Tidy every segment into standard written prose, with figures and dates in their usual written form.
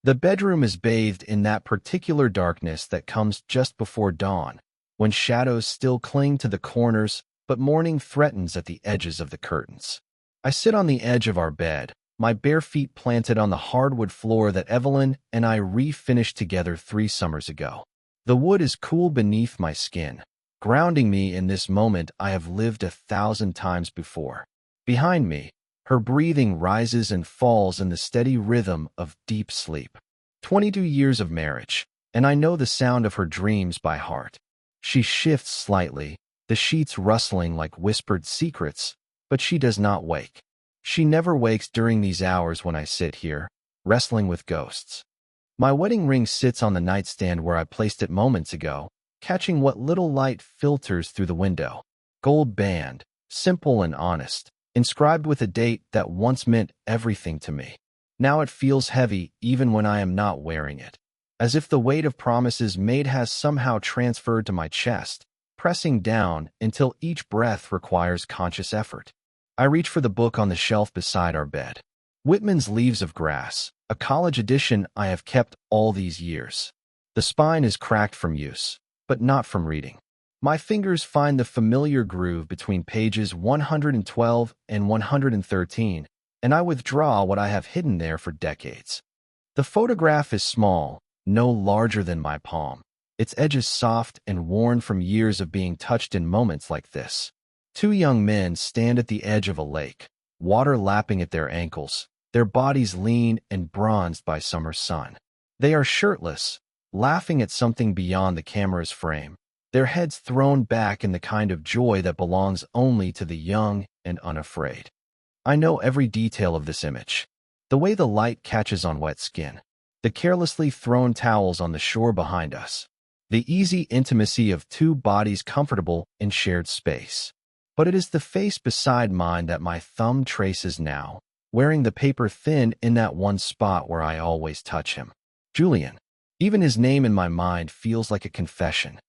The bedroom is bathed in that particular darkness that comes just before dawn, when shadows still cling to the corners, but morning threatens at the edges of the curtains. I sit on the edge of our bed, my bare feet planted on the hardwood floor that Evelyn and I refinished together 3 summers ago. The wood is cool beneath my skin, grounding me in this moment I have lived 1,000 times before. Behind me, her breathing rises and falls in the steady rhythm of deep sleep. 22 years of marriage, and I know the sound of her dreams by heart. She shifts slightly, the sheets rustling like whispered secrets, but she does not wake. She never wakes during these hours when I sit here, wrestling with ghosts. My wedding ring sits on the nightstand where I placed it moments ago, catching what little light filters through the window. Gold band, simple and honest, inscribed with a date that once meant everything to me. Now it feels heavy even when I am not wearing it, as if the weight of promises made has somehow transferred to my chest, pressing down until each breath requires conscious effort. I reach for the book on the shelf beside our bed. Whitman's Leaves of Grass, a college edition I have kept all these years. The spine is cracked from use, but not from reading. My fingers find the familiar groove between pages 112 and 113, and I withdraw what I have hidden there for decades. The photograph is small, no larger than my palm, its edges soft and worn from years of being touched in moments like this. 2 young men stand at the edge of a lake, water lapping at their ankles, their bodies lean and bronzed by summer sun. They are shirtless, laughing at something beyond the camera's frame, their heads thrown back in the kind of joy that belongs only to the young and unafraid. I know every detail of this image. The way the light catches on wet skin, the carelessly thrown towels on the shore behind us, the easy intimacy of 2 bodies comfortable in shared space. But it is the face beside mine that my thumb traces now, wearing the paper thin in that one spot where I always touch him. Julian. Even his name in my mind feels like a confession.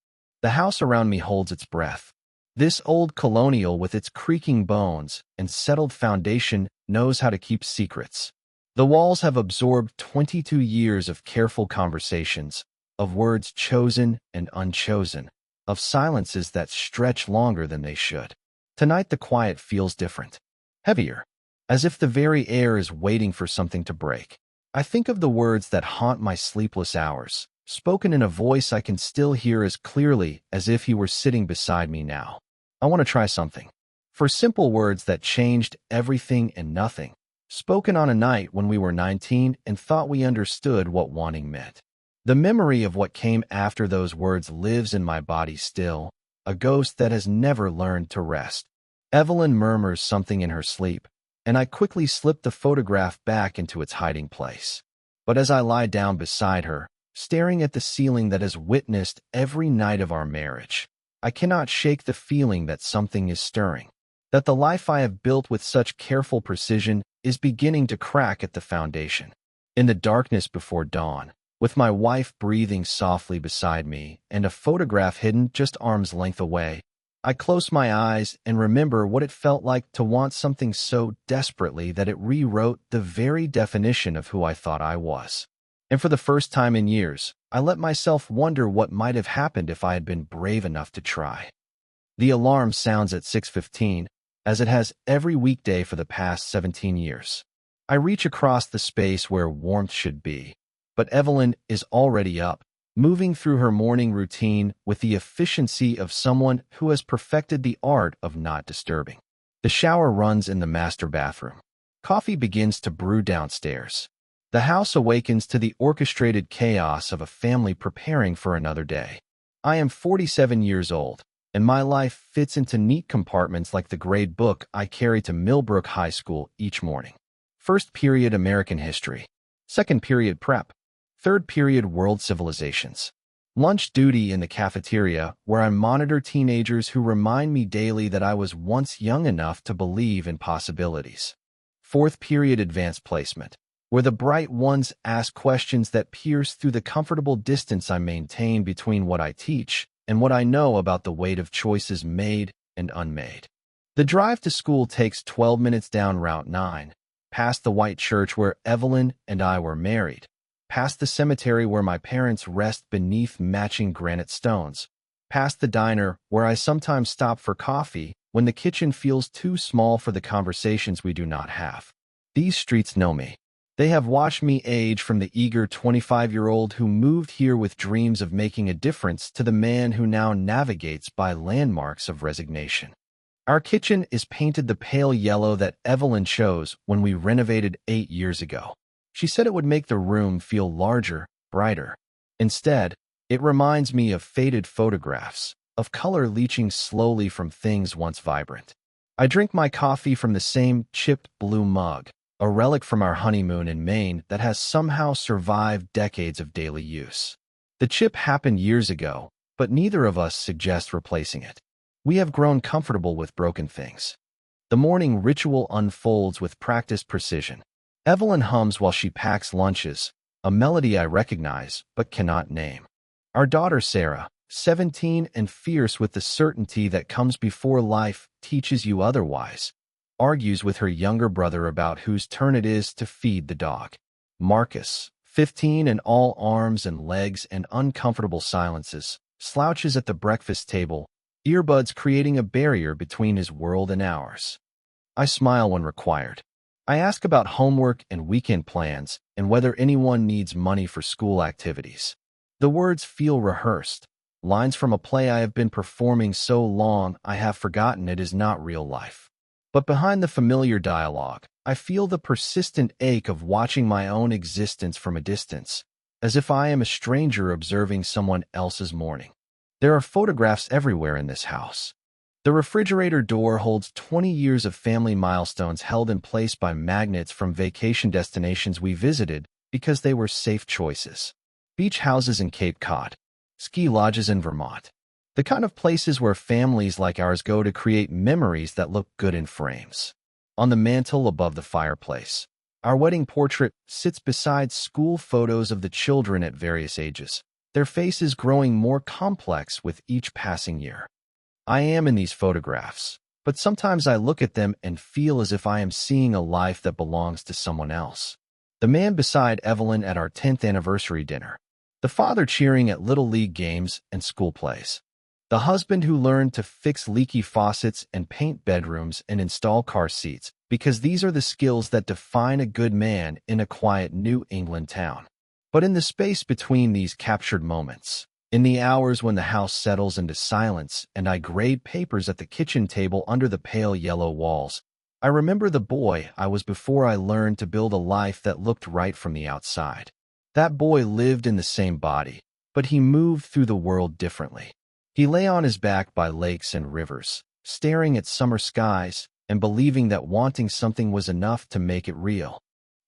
The house around me holds its breath. This old colonial with its creaking bones and settled foundation knows how to keep secrets. The walls have absorbed 22 years of careful conversations, of words chosen and unchosen, of silences that stretch longer than they should. Tonight the quiet feels different, heavier, as if the very air is waiting for something to break. I think of the words that haunt my sleepless hours, spoken in a voice I can still hear as clearly as if he were sitting beside me now. I want to try something. For simple words that changed everything and nothing, spoken on a night when we were 19 and thought we understood what wanting meant. The memory of what came after those words lives in my body still, a ghost that has never learned to rest. Evelyn murmurs something in her sleep, and I quickly slip the photograph back into its hiding place. But as I lie down beside her, staring at the ceiling that has witnessed every night of our marriage, I cannot shake the feeling that something is stirring, that the life I have built with such careful precision is beginning to crack at the foundation. In the darkness before dawn, with my wife breathing softly beside me and a photograph hidden just arm's length away, I close my eyes and remember what it felt like to want something so desperately that it rewrote the very definition of who I thought I was. And for the first time in years, I let myself wonder what might have happened if I had been brave enough to try. The alarm sounds at 6:15, as it has every weekday for the past 17 years. I reach across the space where warmth should be, but Evelyn is already up, moving through her morning routine with the efficiency of someone who has perfected the art of not disturbing. The shower runs in the master bathroom. Coffee begins to brew downstairs. The house awakens to the orchestrated chaos of a family preparing for another day. I am 47 years old, and my life fits into neat compartments like the grade book I carry to Millbrook High School each morning. First period American history. Second period prep. Third period world civilizations. Lunch duty in the cafeteria, where I monitor teenagers who remind me daily that I was once young enough to believe in possibilities. Fourth period advanced placement, where the bright ones ask questions that pierce through the comfortable distance I maintain between what I teach and what I know about the weight of choices made and unmade. The drive to school takes 12 minutes down Route 9, past the white church where Evelyn and I were married, past the cemetery where my parents rest beneath matching granite stones, past the diner where I sometimes stop for coffee when the kitchen feels too small for the conversations we do not have. These streets know me. They have watched me age from the eager 25-year-old who moved here with dreams of making a difference to the man who now navigates by landmarks of resignation. Our kitchen is painted the pale yellow that Evelyn chose when we renovated 8 years ago. She said it would make the room feel larger, brighter. Instead, it reminds me of faded photographs, of color leaching slowly from things once vibrant. I drink my coffee from the same chipped blue mug, a relic from our honeymoon in Maine that has somehow survived decades of daily use. The chip happened years ago, but neither of us suggests replacing it. We have grown comfortable with broken things. The morning ritual unfolds with practiced precision. Evelyn hums while she packs lunches, a melody I recognize but cannot name. Our daughter Sarah, 17 and fierce with the certainty that comes before life teaches you otherwise, argues with her younger brother about whose turn it is to feed the dog. Marcus, 15 and all arms and legs and uncomfortable silences, slouches at the breakfast table, earbuds creating a barrier between his world and ours. I smile when required. I ask about homework and weekend plans and whether anyone needs money for school activities. The words feel rehearsed, lines from a play I have been performing so long I have forgotten it is not real life. But behind the familiar dialogue, I feel the persistent ache of watching my own existence from a distance, as if I am a stranger observing someone else's morning. There are photographs everywhere in this house. The refrigerator door holds 20 years of family milestones held in place by magnets from vacation destinations we visited because they were safe choices. Beach houses in Cape Cod, ski lodges in Vermont. The kind of places where families like ours go to create memories that look good in frames. On the mantel above the fireplace, our wedding portrait sits beside school photos of the children at various ages, their faces growing more complex with each passing year. I am in these photographs, but sometimes I look at them and feel as if I am seeing a life that belongs to someone else. The man beside Evelyn at our 10th anniversary dinner, the father cheering at Little League games and school plays, the husband who learned to fix leaky faucets and paint bedrooms and install car seats, because these are the skills that define a good man in a quiet New England town. But in the space between these captured moments, in the hours when the house settles into silence and I grade papers at the kitchen table under the pale yellow walls, I remember the boy I was before I learned to build a life that looked right from the outside. That boy lived in the same body, but he moved through the world differently. He lay on his back by lakes and rivers, staring at summer skies and believing that wanting something was enough to make it real.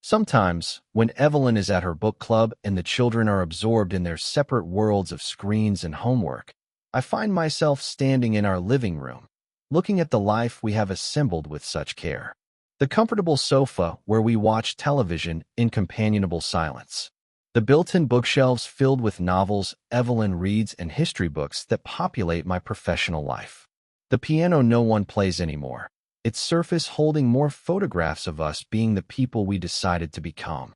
Sometimes, when Evelyn is at her book club and the children are absorbed in their separate worlds of screens and homework, I find myself standing in our living room, looking at the life we have assembled with such care. The comfortable sofa where we watch television in companionable silence. The built-in bookshelves filled with novels Evelyn reads and history books that populate my professional life. The piano no one plays anymore, its surface holding more photographs of us being the people we decided to become.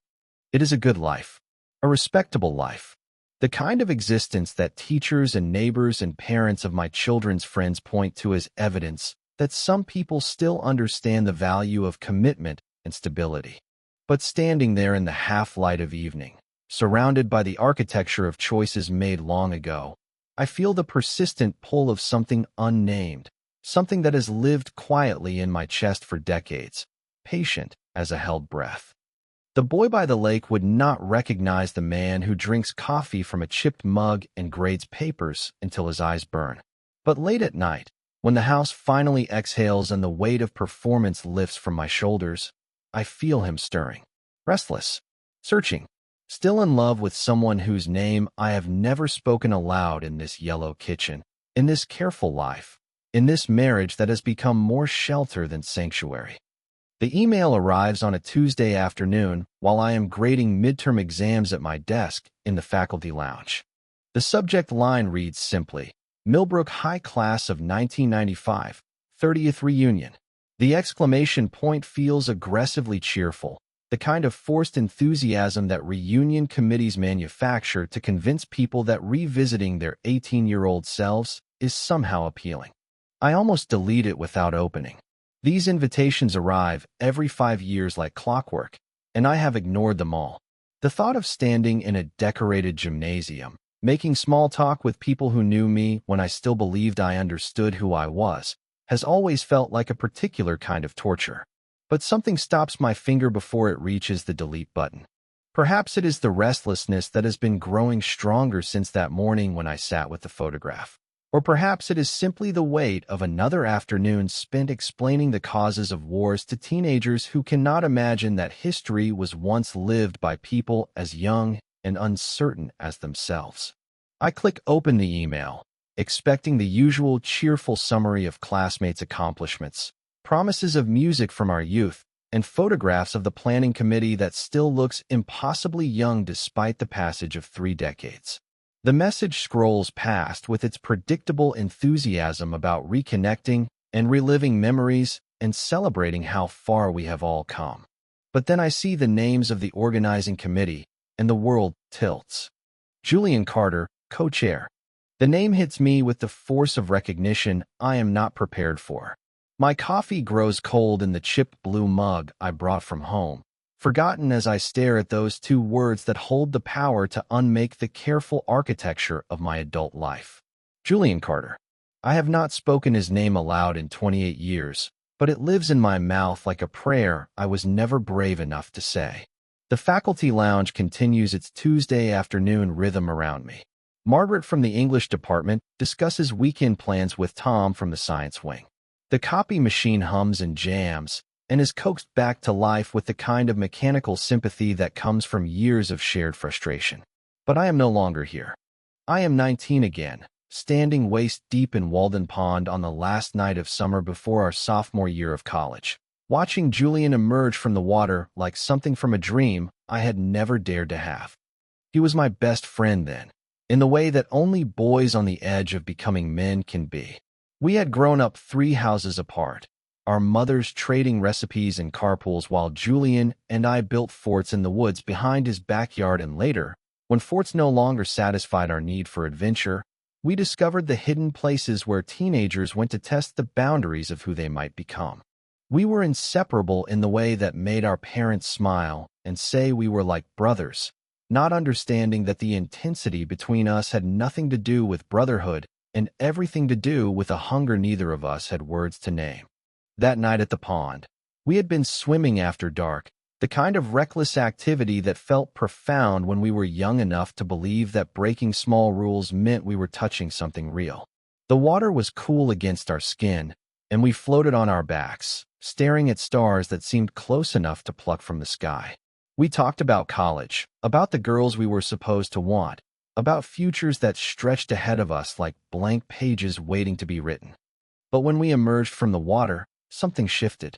It is a good life, a respectable life, the kind of existence that teachers and neighbors and parents of my children's friends point to as evidence that some people still understand the value of commitment and stability. But standing there in the half-light of evening, surrounded by the architecture of choices made long ago, I feel the persistent pull of something unnamed, something that has lived quietly in my chest for decades, patient as a held breath. The boy by the lake would not recognize the man who drinks coffee from a chipped mug and grades papers until his eyes burn. But late at night, when the house finally exhales and the weight of performance lifts from my shoulders, I feel him stirring, restless, searching, still in love with someone whose name I have never spoken aloud in this yellow kitchen, in this careful life, in this marriage that has become more shelter than sanctuary. The email arrives on a Tuesday afternoon while I am grading midterm exams at my desk in the faculty lounge. The subject line reads simply, Millbrook High Class of 1995, 30th Reunion. The exclamation point feels aggressively cheerful, the kind of forced enthusiasm that reunion committees manufacture to convince people that revisiting their 18-year-old selves is somehow appealing. I almost delete it without opening. These invitations arrive every 5 years like clockwork, and I have ignored them all. The thought of standing in a decorated gymnasium, making small talk with people who knew me when I still believed I understood who I was, has always felt like a particular kind of torture. But something stops my finger before it reaches the delete button. Perhaps it is the restlessness that has been growing stronger since that morning when I sat with the photograph. Or perhaps it is simply the weight of another afternoon spent explaining the causes of wars to teenagers who cannot imagine that history was once lived by people as young and uncertain as themselves. I click open the email, expecting the usual cheerful summary of classmates' accomplishments, promises of music from our youth, and photographs of the planning committee that still looks impossibly young despite the passage of 3 decades. The message scrolls past with its predictable enthusiasm about reconnecting and reliving memories and celebrating how far we have all come. But then I see the names of the organizing committee, and the world tilts. Julian Carter, co-chair. The name hits me with the force of recognition I am not prepared for. My coffee grows cold in the chipped blue mug I brought from home, forgotten as I stare at those 2 words that hold the power to unmake the careful architecture of my adult life. Julian Carter. I have not spoken his name aloud in 28 years, but it lives in my mouth like a prayer I was never brave enough to say. The faculty lounge continues its Tuesday afternoon rhythm around me. Margaret from the English department discusses weekend plans with Tom from the science wing. The copy machine hums and jams, and is coaxed back to life with the kind of mechanical sympathy that comes from years of shared frustration. But I am no longer here. I am 19 again, standing waist-deep in Walden Pond on the last night of summer before our sophomore year of college, watching Julian emerge from the water like something from a dream I had never dared to have. He was my best friend then, in the way that only boys on the edge of becoming men can be. We had grown up 3 houses apart, our mothers trading recipes in carpools while Julian and I built forts in the woods behind his backyard, and later, when forts no longer satisfied our need for adventure, we discovered the hidden places where teenagers went to test the boundaries of who they might become. We were inseparable in the way that made our parents smile and say we were like brothers, not understanding that the intensity between us had nothing to do with brotherhood and everything to do with a hunger neither of us had words to name. That night at the pond, we had been swimming after dark, the kind of reckless activity that felt profound when we were young enough to believe that breaking small rules meant we were touching something real. The water was cool against our skin, and we floated on our backs, staring at stars that seemed close enough to pluck from the sky. We talked about college, about the girls we were supposed to want, about futures that stretched ahead of us like blank pages waiting to be written. But when we emerged from the water, something shifted.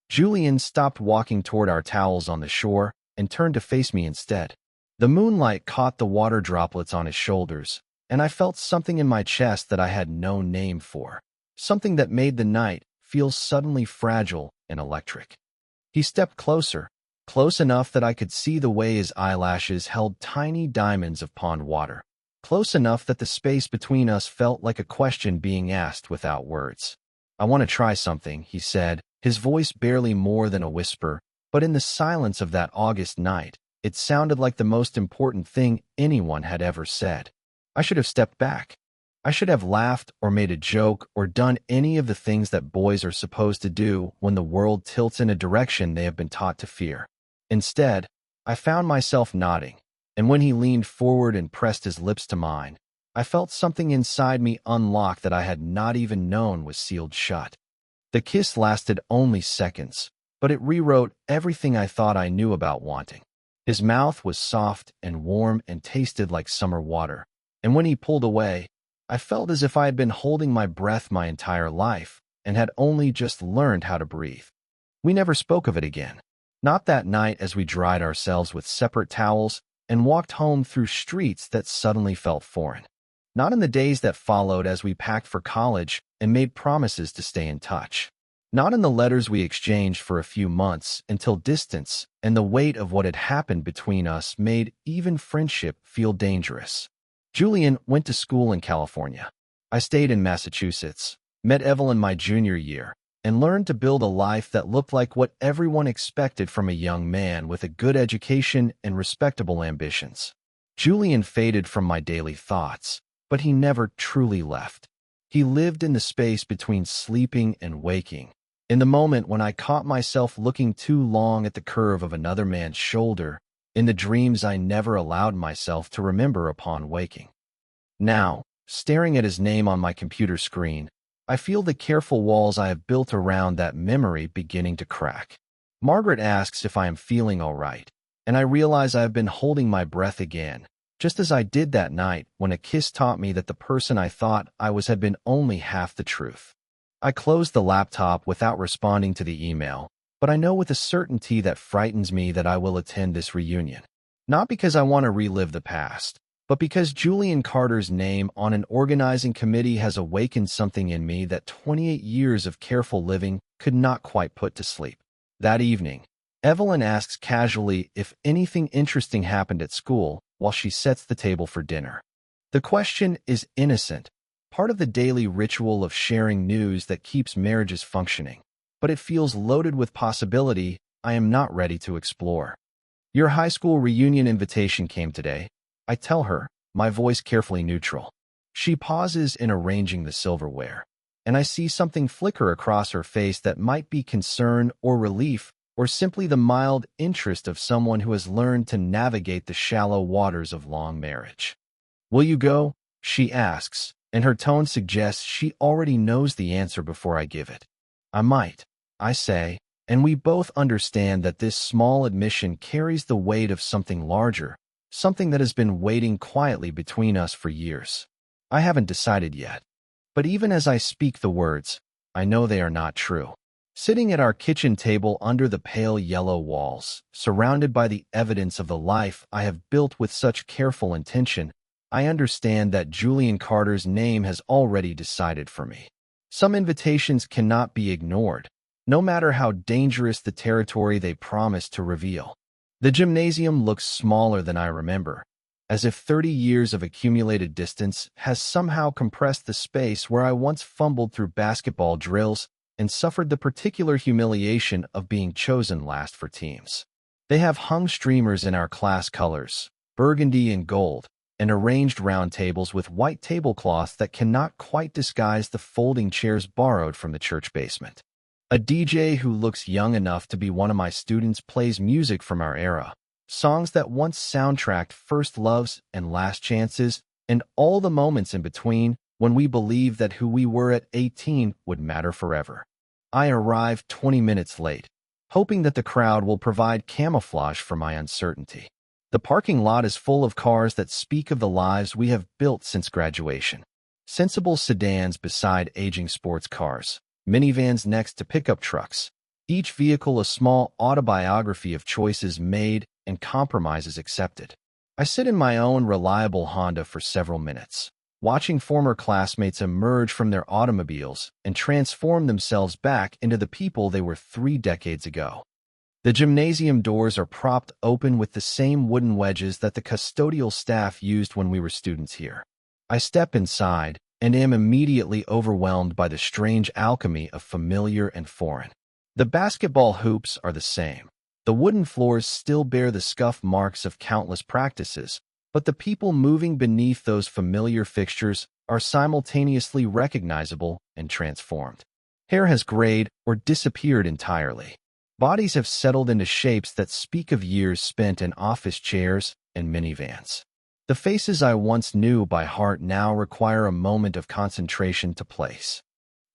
Julian stopped walking toward our towels on the shore and turned to face me instead. The moonlight caught the water droplets on his shoulders, and I felt something in my chest that I had no name for, something that made the night feel suddenly fragile and electric. He stepped closer, close enough that I could see the way his eyelashes held tiny diamonds of pond water, close enough that the space between us felt like a question being asked without words. "I want to try something," he said, his voice barely more than a whisper, but in the silence of that August night, it sounded like the most important thing anyone had ever said. I should have stepped back. I should have laughed or made a joke or done any of the things that boys are supposed to do when the world tilts in a direction they have been taught to fear. Instead, I found myself nodding, and when he leaned forward and pressed his lips to mine, I felt something inside me unlock that I had not even known was sealed shut. The kiss lasted only seconds, but it rewrote everything I thought I knew about wanting. His mouth was soft and warm and tasted like summer water, and when he pulled away, I felt as if I had been holding my breath my entire life and had only just learned how to breathe. We never spoke of it again. Not that night as we dried ourselves with separate towels and walked home through streets that suddenly felt foreign. Not in the days that followed as we packed for college and made promises to stay in touch. Not in the letters we exchanged for a few months until distance and the weight of what had happened between us made even friendship feel dangerous. Julian went to school in California. I stayed in Massachusetts, met Evelyn my junior year, and learned to build a life that looked like what everyone expected from a young man with a good education and respectable ambitions. Julian faded from my daily thoughts, but he never truly left. He lived in the space between sleeping and waking, in the moment when I caught myself looking too long at the curve of another man's shoulder, in the dreams I never allowed myself to remember upon waking. Now, staring at his name on my computer screen, I feel the careful walls I have built around that memory beginning to crack. Margaret asks if I am feeling all right, and I realize I have been holding my breath again, just as I did that night when a kiss taught me that the person I thought I was had been only half the truth. I closed the laptop without responding to the email, but I know with a certainty that frightens me that I will attend this reunion. Not because I want to relive the past, but because Julian Carter's name on an organizing committee has awakened something in me that 28 years of careful living could not quite put to sleep. That evening, Evelyn asks casually if anything interesting happened at school while she sets the table for dinner. The question is innocent, part of the daily ritual of sharing news that keeps marriages functioning, but it feels loaded with possibility I am not ready to explore. Your high school reunion invitation came today, I tell her, my voice carefully neutral. She pauses in arranging the silverware, and I see something flicker across her face that might be concern or relief, or simply the mild interest of someone who has learned to navigate the shallow waters of long marriage. Will you go? She asks, and her tone suggests she already knows the answer before I give it. I might, I say, and we both understand that this small admission carries the weight of something larger, something that has been waiting quietly between us for years. I haven't decided yet, but even as I speak the words, I know they are not true. Sitting at our kitchen table under the pale yellow walls, surrounded by the evidence of the life I have built with such careful intention, I understand that Julian Carter's name has already decided for me. Some invitations cannot be ignored, no matter how dangerous the territory they promise to reveal. The gymnasium looks smaller than I remember, as if 30 years of accumulated distance has somehow compressed the space where I once fumbled through basketball drills and suffered the particular humiliation of being chosen last for teams. They have hung streamers in our class colors, burgundy and gold, and arranged round tables with white tablecloths that cannot quite disguise the folding chairs borrowed from the church basement. A DJ who looks young enough to be one of my students plays music from our era, songs that once soundtracked first loves and last chances, and all the moments in between when we believed that who we were at 18 would matter forever. I arrived 20 minutes late, hoping that the crowd will provide camouflage for my uncertainty. The parking lot is full of cars that speak of the lives we have built since graduation. Sensible sedans beside aging sports cars, minivans next to pickup trucks, each vehicle a small autobiography of choices made and compromises accepted. I sit in my own reliable Honda for several minutes, watching former classmates emerge from their automobiles and transform themselves back into the people they were 3 decades ago. The gymnasium doors are propped open with the same wooden wedges that the custodial staff used when we were students here. I step inside and am immediately overwhelmed by the strange alchemy of familiar and foreign. The basketball hoops are the same. The wooden floors still bear the scuff marks of countless practices, but the people moving beneath those familiar fixtures are simultaneously recognizable and transformed. Hair has grayed or disappeared entirely. Bodies have settled into shapes that speak of years spent in office chairs and minivans. The faces I once knew by heart now require a moment of concentration to place.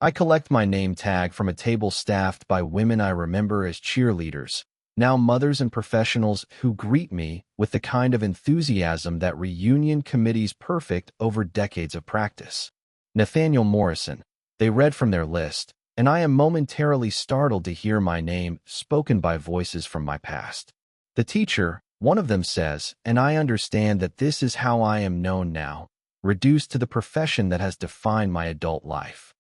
I collect my name tag from a table staffed by women I remember as cheerleaders, now mothers and professionals who greet me with the kind of enthusiasm that reunion committees perfect over decades of practice. Nathaniel Morrison, they read from their list, and I am momentarily startled to hear my name spoken by voices from my past. The teacher, one of them says, and I understand that this is how I am known now, reduced to the profession that has defined my adult life.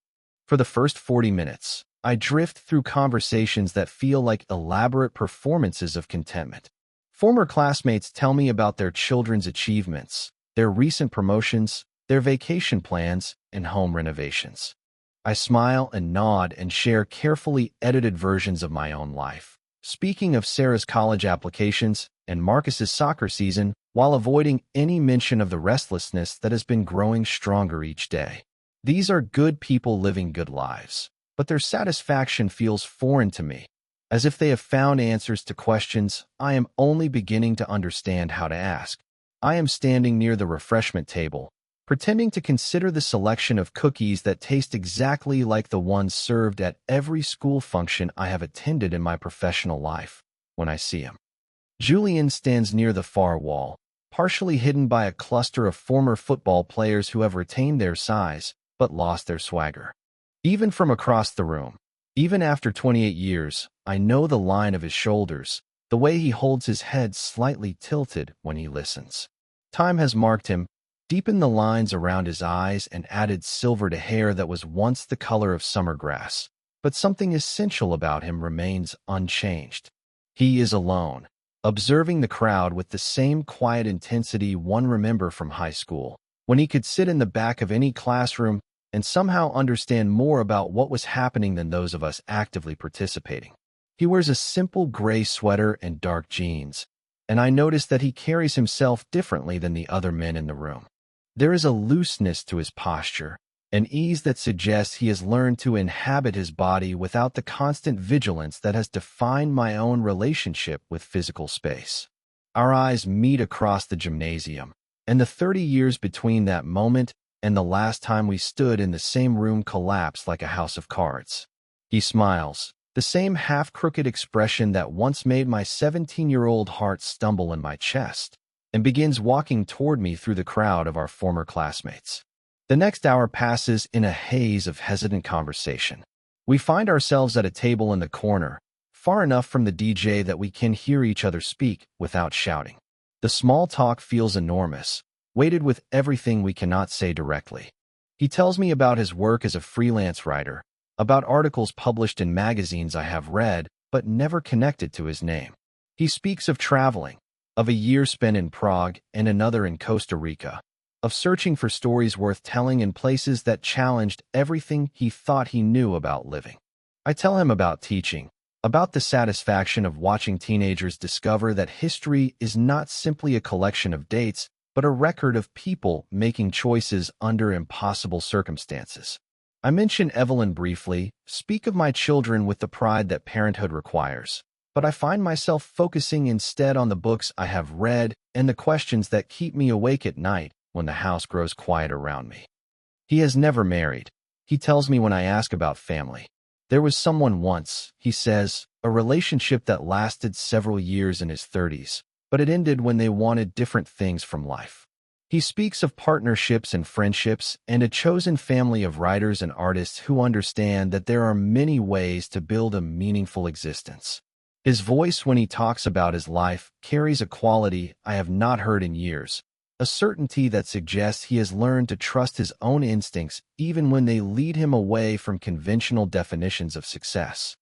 For the first 40 minutes, I drift through conversations that feel like elaborate performances of contentment. Former classmates tell me about their children's achievements, their recent promotions, their vacation plans, and home renovations. I smile and nod and share carefully edited versions of my own life, speaking of Sarah's college applications and Marcus's soccer season while avoiding any mention of the restlessness that has been growing stronger each day. These are good people living good lives, but their satisfaction feels foreign to me, as if they have found answers to questions I am only beginning to understand how to ask. I am standing near the refreshment table, pretending to consider the selection of cookies that taste exactly like the ones served at every school function I have attended in my professional life, when I see him. Julian stands near the far wall, partially hidden by a cluster of former football players who have retained their size but lost their swagger. Even from across the room, even after 28 years, I know the line of his shoulders, the way he holds his head slightly tilted when he listens. Time has marked him, deepened the lines around his eyes, and added silver to hair that was once the color of summer grass. But something essential about him remains unchanged. He is alone, observing the crowd with the same quiet intensity one remembers from high school, when he could sit in the back of any classroom and somehow understand more about what was happening than those of us actively participating. He wears a simple gray sweater and dark jeans, and I notice that he carries himself differently than the other men in the room. There is a looseness to his posture, an ease that suggests he has learned to inhabit his body without the constant vigilance that has defined my own relationship with physical space. Our eyes meet across the gymnasium, and the 30 years between that moment and the last time we stood in the same room collapse like a house of cards. He smiles, the same half-crooked expression that once made my 17-year-old heart stumble in my chest, and begins walking toward me through the crowd of our former classmates. The next hour passes in a haze of hesitant conversation. We find ourselves at a table in the corner, far enough from the DJ that we can hear each other speak without shouting. The small talk feels enormous, weighted with everything we cannot say directly. He tells me about his work as a freelance writer, about articles published in magazines I have read but never connected to his name. He speaks of traveling, of a year spent in Prague and another in Costa Rica, of searching for stories worth telling in places that challenged everything he thought he knew about living. I tell him about teaching, about the satisfaction of watching teenagers discover that history is not simply a collection of dates, but a record of people making choices under impossible circumstances. I mention Evelyn briefly, speak of my children with the pride that parenthood requires, but I find myself focusing instead on the books I have read and the questions that keep me awake at night when the house grows quiet around me. He has never married, he tells me when I ask about family. There was someone once, he says, a relationship that lasted several years in his 30s, but it ended when they wanted different things from life. He speaks of partnerships and friendships and a chosen family of writers and artists who understand that there are many ways to build a meaningful existence. His voice when he talks about his life carries a quality I have not heard in years, a certainty that suggests he has learned to trust his own instincts even when they lead him away from conventional definitions of success.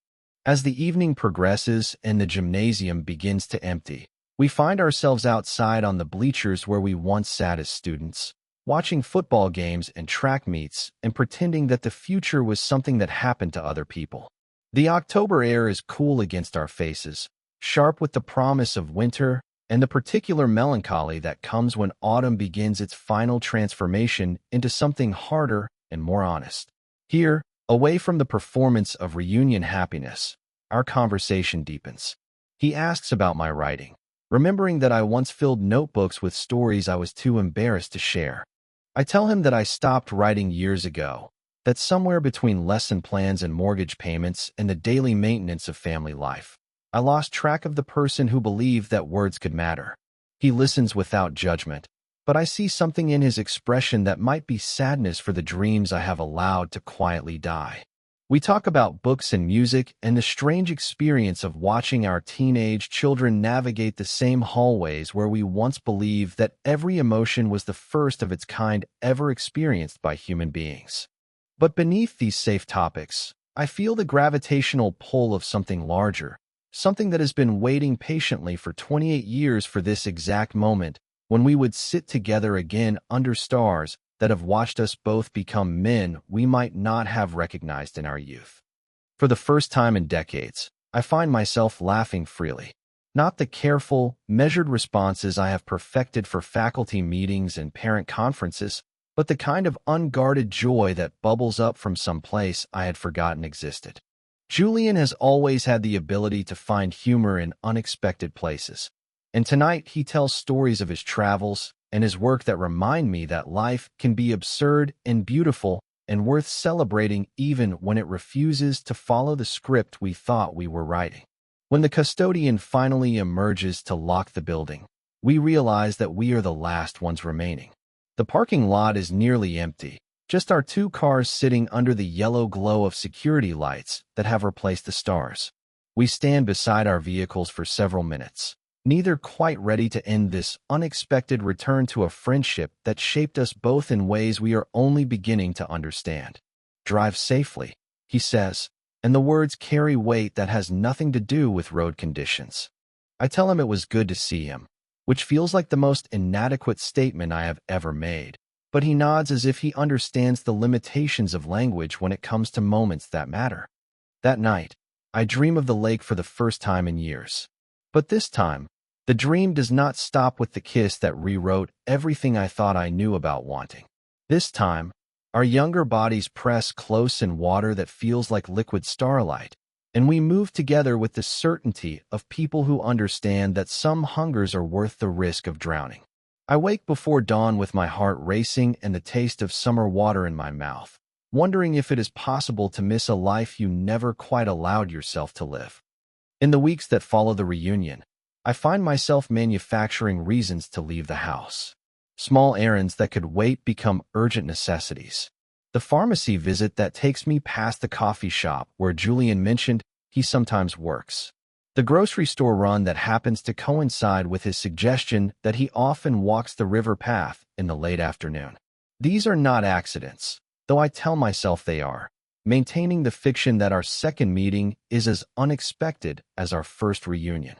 As the evening progresses and the gymnasium begins to empty, we find ourselves outside on the bleachers where we once sat as students, watching football games and track meets and pretending that the future was something that happened to other people. The October air is cool against our faces, sharp with the promise of winter and the particular melancholy that comes when autumn begins its final transformation into something harder and more honest. Here, away from the performance of reunion happiness, our conversation deepens. He asks about my writing, remembering that I once filled notebooks with stories I was too embarrassed to share. I tell him that I stopped writing years ago, that somewhere between lesson plans and mortgage payments and the daily maintenance of family life, I lost track of the person who believed that words could matter. He listens without judgment, but I see something in his expression that might be sadness for the dreams I have allowed to quietly die. We talk about books and music and the strange experience of watching our teenage children navigate the same hallways where we once believed that every emotion was the first of its kind ever experienced by human beings. But beneath these safe topics, I feel the gravitational pull of something larger, something that has been waiting patiently for 28 years for this exact moment when we would sit together again under stars that have watched us both become men we might not have recognized in our youth. For the first time in decades, I find myself laughing freely. Not the careful, measured responses I have perfected for faculty meetings and parent conferences, but the kind of unguarded joy that bubbles up from some place I had forgotten existed. Julian has always had the ability to find humor in unexpected places, and tonight he tells stories of his travels and his work that remind me that life can be absurd and beautiful and worth celebrating even when it refuses to follow the script we thought we were writing. When the custodian finally emerges to lock the building, we realize that we are the last ones remaining. The parking lot is nearly empty, just our two cars sitting under the yellow glow of security lights that have replaced the stars. We stand beside our vehicles for several minutes, neither quite ready to end this unexpected return to a friendship that shaped us both in ways we are only beginning to understand. "Drive safely," he says, and the words carry weight that has nothing to do with road conditions. I tell him it was good to see him, which feels like the most inadequate statement I have ever made, but he nods as if he understands the limitations of language when it comes to moments that matter. That night, I dream of the lake for the first time in years. But this time, the dream does not stop with the kiss that rewrote everything I thought I knew about wanting. This time, our younger bodies press close in water that feels like liquid starlight, and we move together with the certainty of people who understand that some hungers are worth the risk of drowning. I wake before dawn with my heart racing and the taste of summer water in my mouth, wondering if it is possible to miss a life you never quite allowed yourself to live. In the weeks that follow the reunion, I find myself manufacturing reasons to leave the house. Small errands that could wait become urgent necessities. The pharmacy visit that takes me past the coffee shop where Julian mentioned he sometimes works. The grocery store run that happens to coincide with his suggestion that he often walks the river path in the late afternoon. These are not accidents, though I tell myself they are, maintaining the fiction that our second meeting is as unexpected as our first reunion.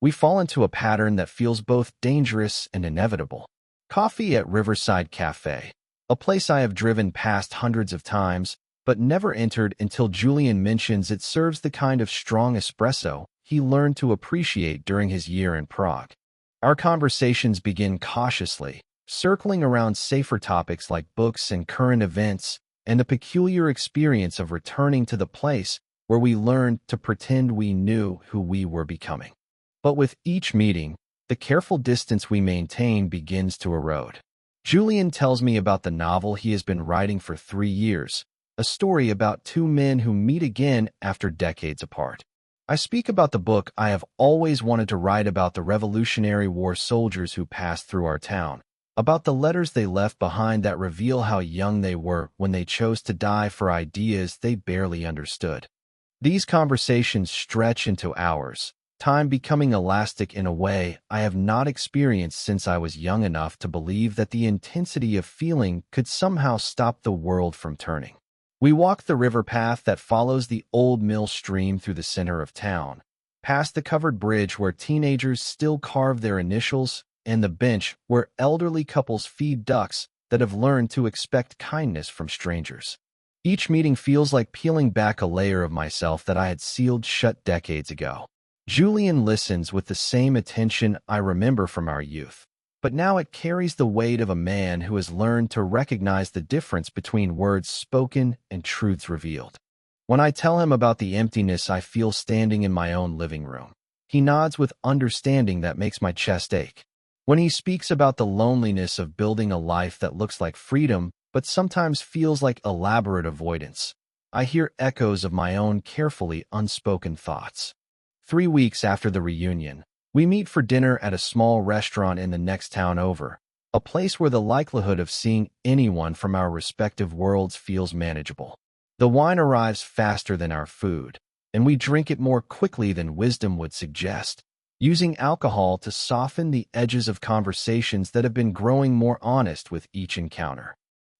We fall into a pattern that feels both dangerous and inevitable. Coffee at Riverside Cafe, a place I have driven past hundreds of times, but never entered until Julian mentions it serves the kind of strong espresso he learned to appreciate during his year in Prague. Our conversations begin cautiously, circling around safer topics like books and current events, and the peculiar experience of returning to the place where we learned to pretend we knew who we were becoming. But with each meeting, the careful distance we maintain begins to erode. Julian tells me about the novel he has been writing for 3 years, a story about two men who meet again after decades apart. I speak about the book I have always wanted to write about the Revolutionary War soldiers who passed through our town, about the letters they left behind that reveal how young they were when they chose to die for ideas they barely understood. These conversations stretch into hours, time becoming elastic in a way I have not experienced since I was young enough to believe that the intensity of feeling could somehow stop the world from turning. We walk the river path that follows the old mill stream through the center of town, past the covered bridge where teenagers still carve their initials, and the bench where elderly couples feed ducks that have learned to expect kindness from strangers. Each meeting feels like peeling back a layer of myself that I had sealed shut decades ago. Julian listens with the same attention I remember from our youth, but now it carries the weight of a man who has learned to recognize the difference between words spoken and truths revealed. When I tell him about the emptiness I feel standing in my own living room, he nods with understanding that makes my chest ache. When he speaks about the loneliness of building a life that looks like freedom but sometimes feels like elaborate avoidance, I hear echoes of my own carefully unspoken thoughts. 3 weeks after the reunion, we meet for dinner at a small restaurant in the next town over, a place where the likelihood of seeing anyone from our respective worlds feels manageable. The wine arrives faster than our food, and we drink it more quickly than wisdom would suggest, using alcohol to soften the edges of conversations that have been growing more honest with each encounter.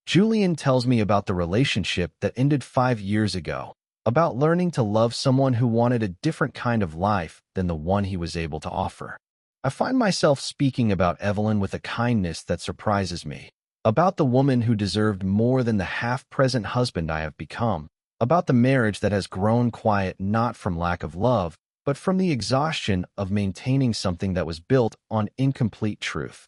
Julian tells me about the relationship that ended 5 years ago, about learning to love someone who wanted a different kind of life than the one he was able to offer. I find myself speaking about Evelyn with a kindness that surprises me, about the woman who deserved more than the half-present husband I have become, about the marriage that has grown quiet not from lack of love, but from the exhaustion of maintaining something that was built on incomplete truth.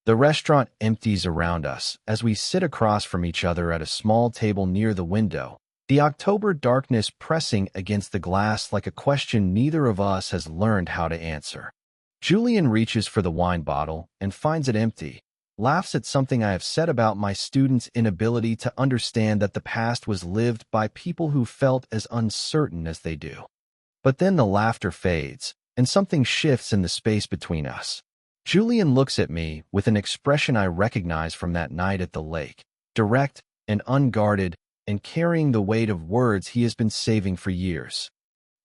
The restaurant empties around us as we sit across from each other at a small table near the window, the October darkness pressing against the glass like a question neither of us has learned how to answer. Julian reaches for the wine bottle and finds it empty, laughs at something I have said about my students' inability to understand that the past was lived by people who felt as uncertain as they do. But then the laughter fades, and something shifts in the space between us. Julian looks at me with an expression I recognize from that night at the lake, direct and unguarded, and carrying the weight of words he has been saving for years.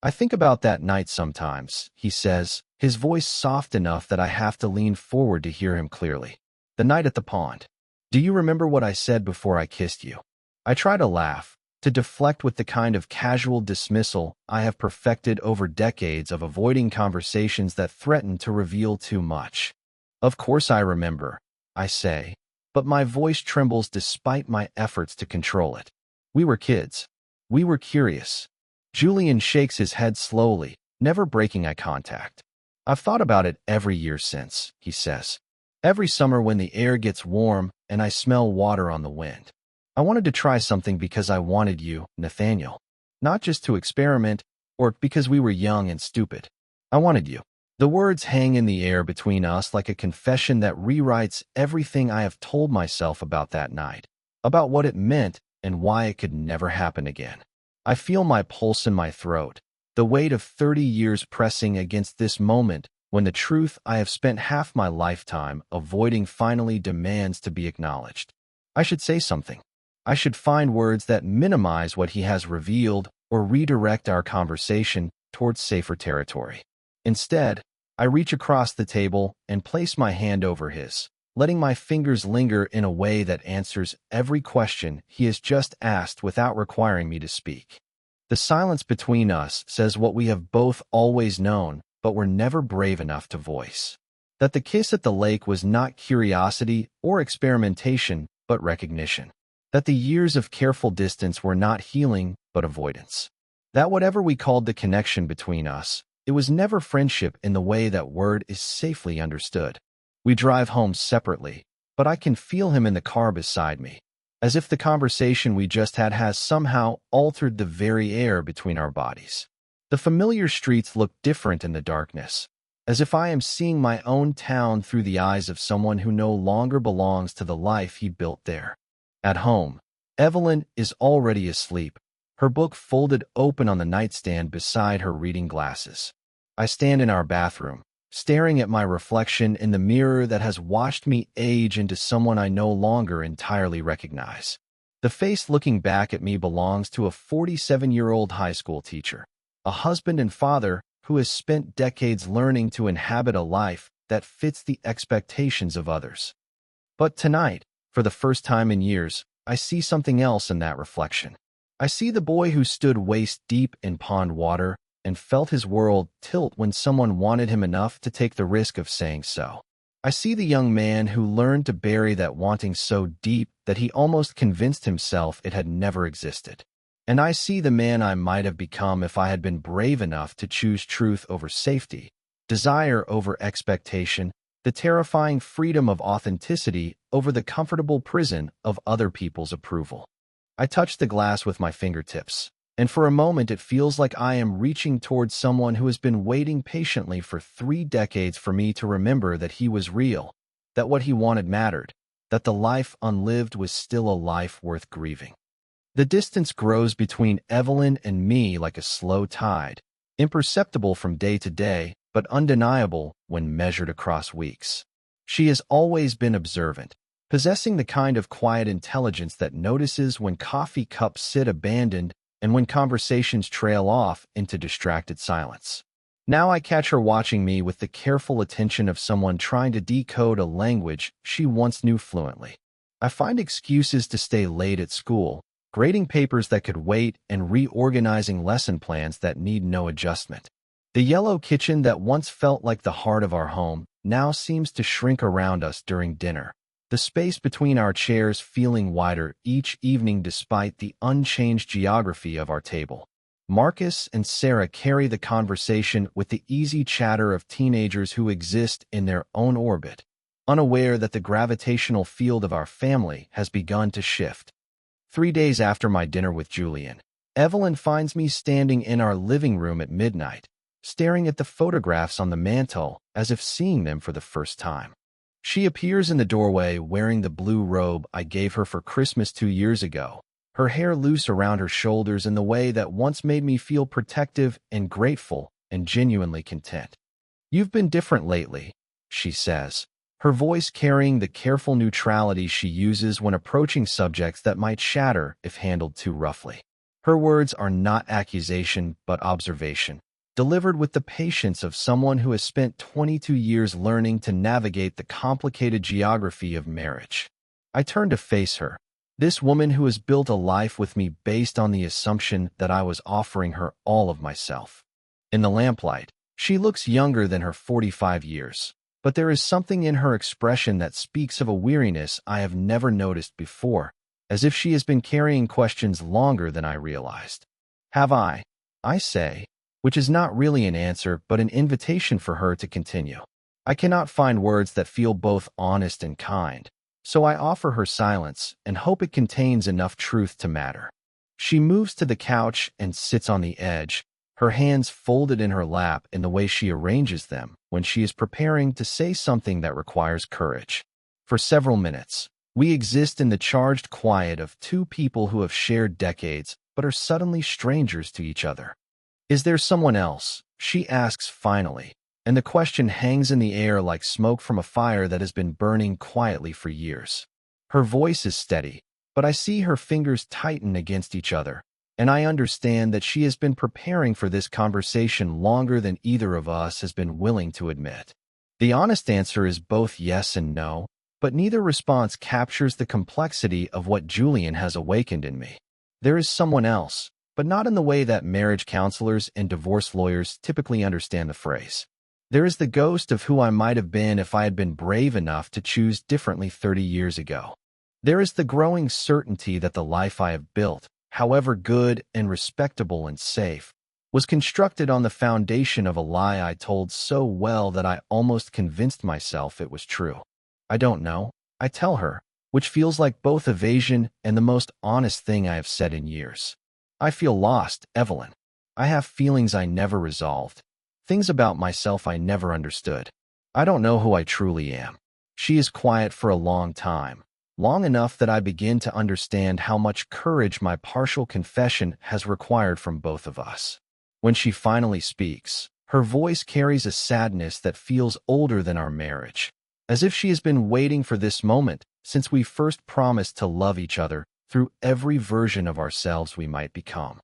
"I think about that night sometimes," he says, his voice soft enough that I have to lean forward to hear him clearly. "The night at the pond. Do you remember what I said before I kissed you?" I try to laugh, to deflect with the kind of casual dismissal I have perfected over decades of avoiding conversations that threaten to reveal too much. "Of course I remember," I say, but my voice trembles despite my efforts to control it. "We were kids. We were curious." Julian shakes his head slowly, never breaking eye contact. "I've thought about it every year since," he says. "Every summer when the air gets warm and I smell water on the wind. I wanted to try something because I wanted you, Nathaniel. Not just to experiment, or because we were young and stupid. I wanted you." The words hang in the air between us like a confession that rewrites everything I have told myself about that night, about what it meant and why it could never happen again. I feel my pulse in my throat, the weight of 30 years pressing against this moment when the truth I have spent half my lifetime avoiding finally demands to be acknowledged. I should say something. I should find words that minimize what he has revealed or redirect our conversation towards safer territory. Instead, I reach across the table and place my hand over his, letting my fingers linger in a way that answers every question he has just asked without requiring me to speak. The silence between us says what we have both always known, but were never brave enough to voice. That the kiss at the lake was not curiosity or experimentation, but recognition. That the years of careful distance were not healing, but avoidance. That whatever we called the connection between us, it was never friendship in the way that word is safely understood. We drive home separately, but I can feel him in the car beside me, as if the conversation we just had has somehow altered the very air between our bodies. The familiar streets look different in the darkness, as if I am seeing my own town through the eyes of someone who no longer belongs to the life he built there. At home, Evelyn is already asleep, her book folded open on the nightstand beside her reading glasses. I stand in our bathroom, staring at my reflection in the mirror that has watched me age into someone I no longer entirely recognize. The face looking back at me belongs to a 47-year-old high school teacher, a husband and father who has spent decades learning to inhabit a life that fits the expectations of others. But tonight, for the first time in years, I see something else in that reflection. I see the boy who stood waist-deep in pond water and felt his world tilt when someone wanted him enough to take the risk of saying so. I see the young man who learned to bury that wanting so deep that he almost convinced himself it had never existed. And I see the man I might have become if I had been brave enough to choose truth over safety, desire over expectation, the terrifying freedom of authenticity over the comfortable prison of other people's approval. I touch the glass with my fingertips, and for a moment it feels like I am reaching towards someone who has been waiting patiently for 3 decades for me to remember that he was real, that what he wanted mattered, that the life unlived was still a life worth grieving. The distance grows between Evelyn and me like a slow tide, imperceptible from day to day, but undeniable when measured across weeks. She has always been observant, possessing the kind of quiet intelligence that notices when coffee cups sit abandoned and when conversations trail off into distracted silence. Now I catch her watching me with the careful attention of someone trying to decode a language she once knew fluently. I find excuses to stay late at school, grading papers that could wait, and reorganizing lesson plans that need no adjustment. The yellow kitchen that once felt like the heart of our home now seems to shrink around us during dinner, the space between our chairs feeling wider each evening despite the unchanged geography of our table. Marcus and Sarah carry the conversation with the easy chatter of teenagers who exist in their own orbit, unaware that the gravitational field of our family has begun to shift. 3 days after my dinner with Julian, Evelyn finds me standing in our living room at midnight, staring at the photographs on the mantel as if seeing them for the first time. She appears in the doorway wearing the blue robe I gave her for Christmas 2 years ago, her hair loose around her shoulders in the way that once made me feel protective and grateful and genuinely content. "You've been different lately," she says, her voice carrying the careful neutrality she uses when approaching subjects that might shatter if handled too roughly. Her words are not accusation but observation, delivered with the patience of someone who has spent 22 years learning to navigate the complicated geography of marriage. I turn to face her, this woman who has built a life with me based on the assumption that I was offering her all of myself. In the lamplight, she looks younger than her 45 years, but there is something in her expression that speaks of a weariness I have never noticed before, as if she has been carrying questions longer than I realized. "Have I?" I say, which is not really an answer but an invitation for her to continue. I cannot find words that feel both honest and kind, so I offer her silence and hope it contains enough truth to matter. She moves to the couch and sits on the edge, her hands folded in her lap in the way she arranges them when she is preparing to say something that requires courage. For several minutes, we exist in the charged quiet of two people who have shared decades but are suddenly strangers to each other. "Is there someone else?" she asks finally, and the question hangs in the air like smoke from a fire that has been burning quietly for years. Her voice is steady, but I see her fingers tighten against each other, and I understand that she has been preparing for this conversation longer than either of us has been willing to admit. The honest answer is both yes and no, but neither response captures the complexity of what Julian has awakened in me. There is someone else, but not in the way that marriage counselors and divorce lawyers typically understand the phrase. There is the ghost of who I might have been if I had been brave enough to choose differently 30 years ago. There is the growing certainty that the life I have built, however good and respectable and safe, was constructed on the foundation of a lie I told so well that I almost convinced myself it was true. "I don't know," I tell her, which feels like both evasion and the most honest thing I have said in years. "I feel lost, Evelyn. I have feelings I never resolved. Things about myself I never understood. I don't know who I truly am." She is quiet for a long time, long enough that I begin to understand how much courage my partial confession has required from both of us. When she finally speaks, her voice carries a sadness that feels older than our marriage, as if she has been waiting for this moment since we first promised to love each other through every version of ourselves we might become.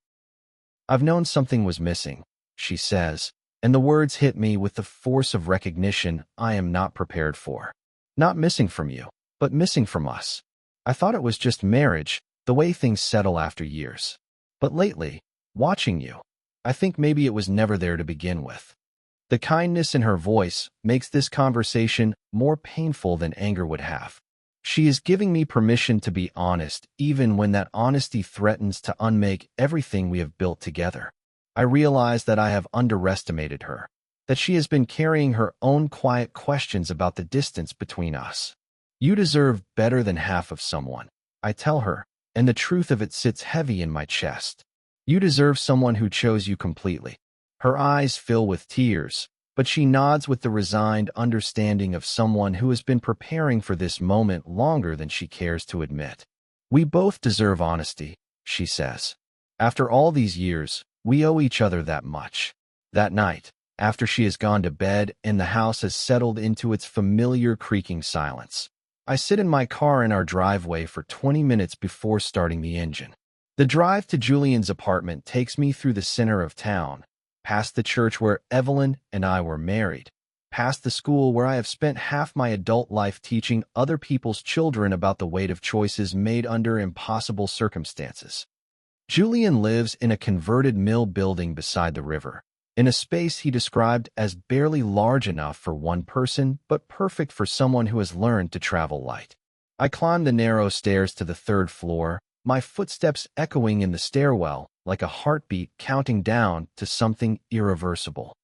"I've known something was missing," she says, and the words hit me with the force of recognition I am not prepared for. "Not missing from you, but missing from us. I thought it was just marriage, the way things settle after years. But lately, watching you, I think maybe it was never there to begin with." The kindness in her voice makes this conversation more painful than anger would have. She is giving me permission to be honest, even when that honesty threatens to unmake everything we have built together. I realize that I have underestimated her, that she has been carrying her own quiet questions about the distance between us. "You deserve better than half of someone," I tell her, and the truth of it sits heavy in my chest. "You deserve someone who chose you completely." Her eyes fill with tears, but she nods with the resigned understanding of someone who has been preparing for this moment longer than she cares to admit. "We both deserve honesty," she says. "After all these years, we owe each other that much." That night, after she has gone to bed and the house has settled into its familiar creaking silence, I sit in my car in our driveway for 20 minutes before starting the engine. The drive to Julian's apartment takes me through the center of town, past the church where Evelyn and I were married, past the school where I have spent half my adult life teaching other people's children about the weight of choices made under impossible circumstances. Julian lives in a converted mill building beside the river, in a space he described as barely large enough for one person but perfect for someone who has learned to travel light. I climb the narrow stairs to the third floor, my footsteps echoing in the stairwell like a heartbeat counting down to something irreversible.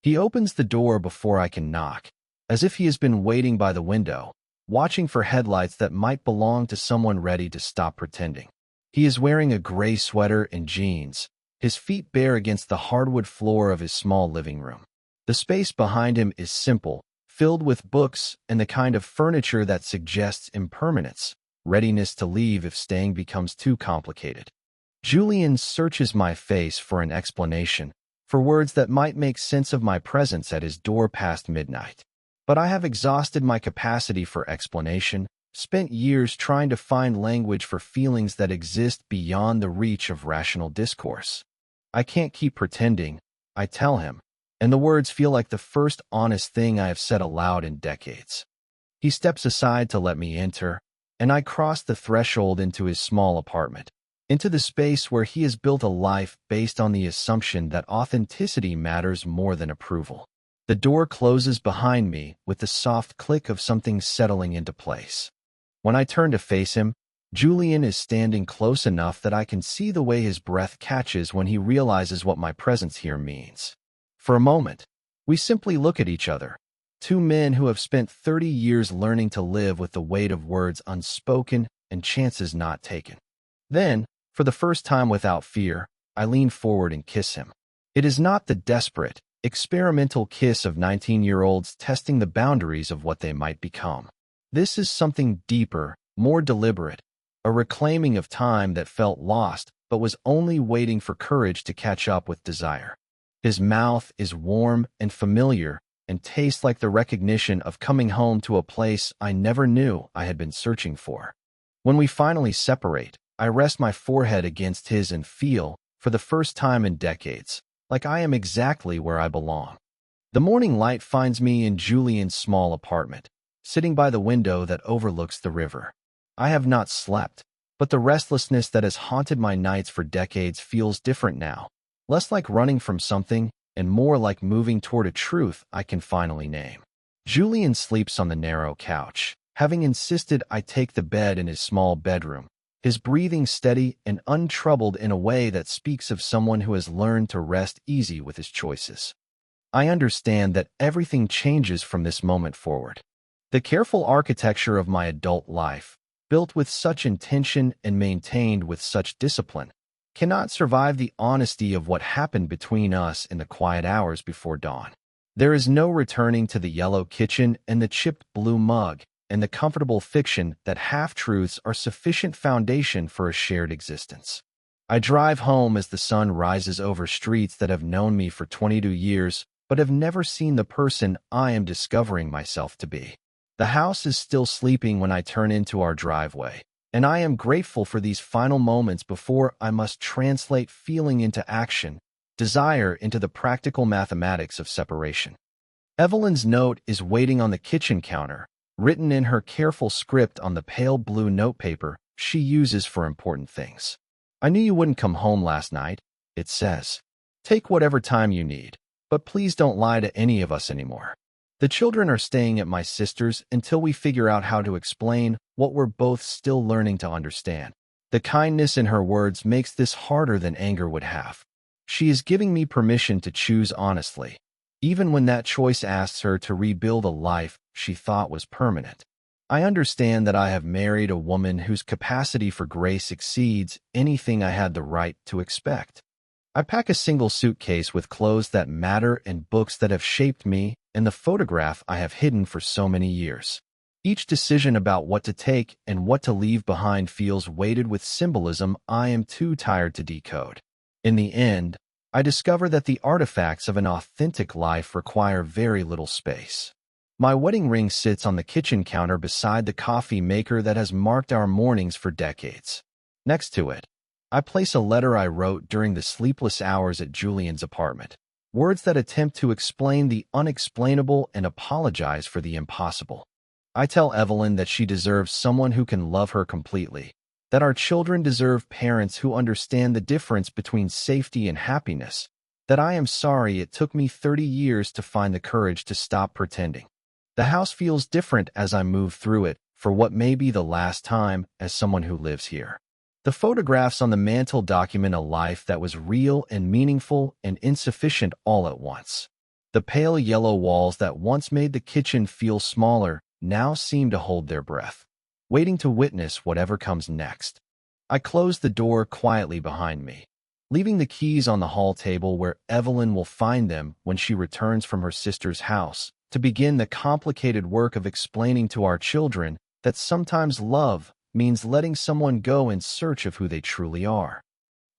He opens the door before I can knock, as if he has been waiting by the window, watching for headlights that might belong to someone ready to stop pretending. He is wearing a gray sweater and jeans, his feet bare against the hardwood floor of his small living room. The space behind him is simple, filled with books and the kind of furniture that suggests impermanence, readiness to leave if staying becomes too complicated. Julian searches my face for an explanation, for words that might make sense of my presence at his door past midnight. But I have exhausted my capacity for explanation, spent years trying to find language for feelings that exist beyond the reach of rational discourse. I can't keep pretending, I tell him, and the words feel like the first honest thing I have said aloud in decades. He steps aside to let me enter, and I cross the threshold into his small apartment, into the space where he has built a life based on the assumption that authenticity matters more than approval. The door closes behind me with the soft click of something settling into place. When I turn to face him, Julian is standing close enough that I can see the way his breath catches when he realizes what my presence here means. For a moment, we simply look at each other, two men who have spent 30 years learning to live with the weight of words unspoken and chances not taken. Then, for the first time without fear, I lean forward and kiss him. It is not the desperate, experimental kiss of 19-year-olds testing the boundaries of what they might become. This is something deeper, more deliberate, a reclaiming of time that felt lost but was only waiting for courage to catch up with desire. His mouth is warm and familiar and tastes like the recognition of coming home to a place I never knew I had been searching for. When we finally separate, I rest my forehead against his and feel, for the first time in decades, like I am exactly where I belong. The morning light finds me in Julian's small apartment, sitting by the window that overlooks the river. I have not slept, but the restlessness that has haunted my nights for decades feels different now, less like running from something and more like moving toward a truth I can finally name. Julian sleeps on the narrow couch, having insisted I take the bed in his small bedroom, his breathing steady and untroubled in a way that speaks of someone who has learned to rest easy with his choices. I understand that everything changes from this moment forward. The careful architecture of my adult life, built with such intention and maintained with such discipline, cannot survive the honesty of what happened between us in the quiet hours before dawn. There is no returning to the yellow kitchen and the chipped blue mug, and the comfortable fiction that half-truths are sufficient foundation for a shared existence. I drive home as the sun rises over streets that have known me for 22 years, but have never seen the person I am discovering myself to be. The house is still sleeping when I turn into our driveway, and I am grateful for these final moments before I must translate feeling into action, desire into the practical mathematics of separation. Evelyn's note is waiting on the kitchen counter, written in her careful script on the pale blue notepaper she uses for important things. I knew you wouldn't come home last night, it says. Take whatever time you need, but please don't lie to any of us anymore. The children are staying at my sister's until we figure out how to explain what we're both still learning to understand. The kindness in her words makes this harder than anger would have. She is giving me permission to choose honestly, even when that choice asks her to rebuild a life she thought was permanent. I understand that I have married a woman whose capacity for grace exceeds anything I had the right to expect. I pack a single suitcase with clothes that matter and books that have shaped me and the photograph I have hidden for so many years. Each decision about what to take and what to leave behind feels weighted with symbolism I am too tired to decode. In the end, I discover that the artifacts of an authentic life require very little space. My wedding ring sits on the kitchen counter beside the coffee maker that has marked our mornings for decades. Next to it, I place a letter I wrote during the sleepless hours at Julian's apartment, words that attempt to explain the unexplainable and apologize for the impossible. I tell Evelyn that she deserves someone who can love her completely, that our children deserve parents who understand the difference between safety and happiness, that I am sorry it took me 30 years to find the courage to stop pretending. The house feels different as I move through it, for what may be the last time as someone who lives here. The photographs on the mantel document a life that was real and meaningful and insufficient all at once. The pale yellow walls that once made the kitchen feel smaller now seem to hold their breath, waiting to witness whatever comes next. I close the door quietly behind me, leaving the keys on the hall table where Evelyn will find them when she returns from her sister's house, to begin the complicated work of explaining to our children that sometimes love means letting someone go in search of who they truly are.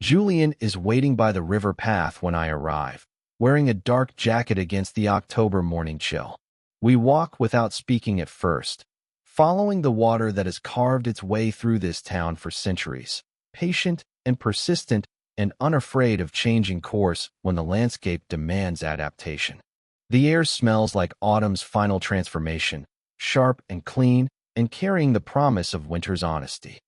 Julian is waiting by the river path when I arrive, wearing a dark jacket against the October morning chill. We walk without speaking at first, following the water that has carved its way through this town for centuries, patient and persistent and unafraid of changing course when the landscape demands adaptation. The air smells like autumn's final transformation, sharp and clean, and carrying the promise of winter's honesty.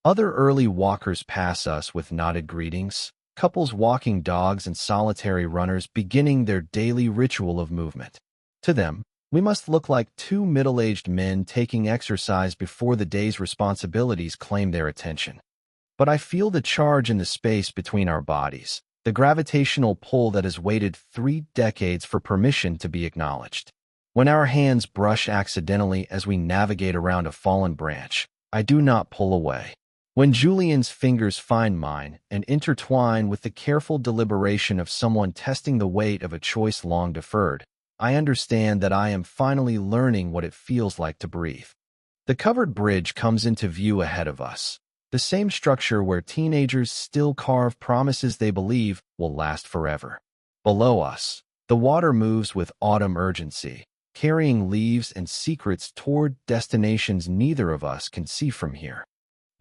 Other early walkers pass us with nodded greetings, couples walking dogs and solitary runners beginning their daily ritual of movement. To them, we must look like two middle-aged men taking exercise before the day's responsibilities claim their attention. But I feel the charge in the space between our bodies, the gravitational pull that has waited 3 decades for permission to be acknowledged. When our hands brush accidentally as we navigate around a fallen branch, I do not pull away. When Julian's fingers find mine and intertwine with the careful deliberation of someone testing the weight of a choice long deferred, I understand that I am finally learning what it feels like to breathe. The covered bridge comes into view ahead of us, the same structure where teenagers still carve promises they believe will last forever. Below us, the water moves with autumn urgency, carrying leaves and secrets toward destinations neither of us can see from here.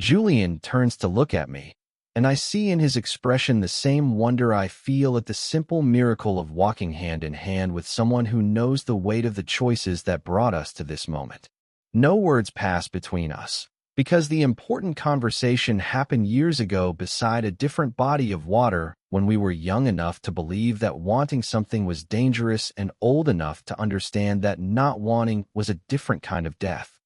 Julian turns to look at me, and I see in his expression the same wonder I feel at the simple miracle of walking hand in hand with someone who knows the weight of the choices that brought us to this moment. No words pass between us, because the important conversation happened years ago beside a different body of water when we were young enough to believe that wanting something was dangerous and old enough to understand that not wanting was a different kind of death.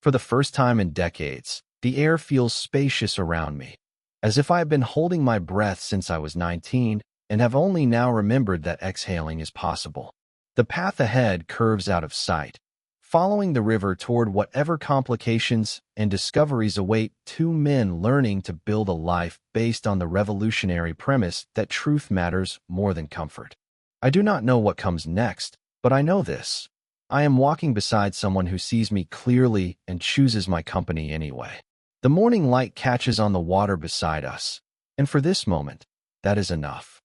For the first time in decades, the air feels spacious around me, as if I have been holding my breath since I was 19 and have only now remembered that exhaling is possible. The path ahead curves out of sight, following the river toward whatever complications and discoveries await two men learning to build a life based on the revolutionary premise that truth matters more than comfort. I do not know what comes next, but I know this. I am walking beside someone who sees me clearly and chooses my company anyway. The morning light catches on the water beside us, and for this moment, that is enough.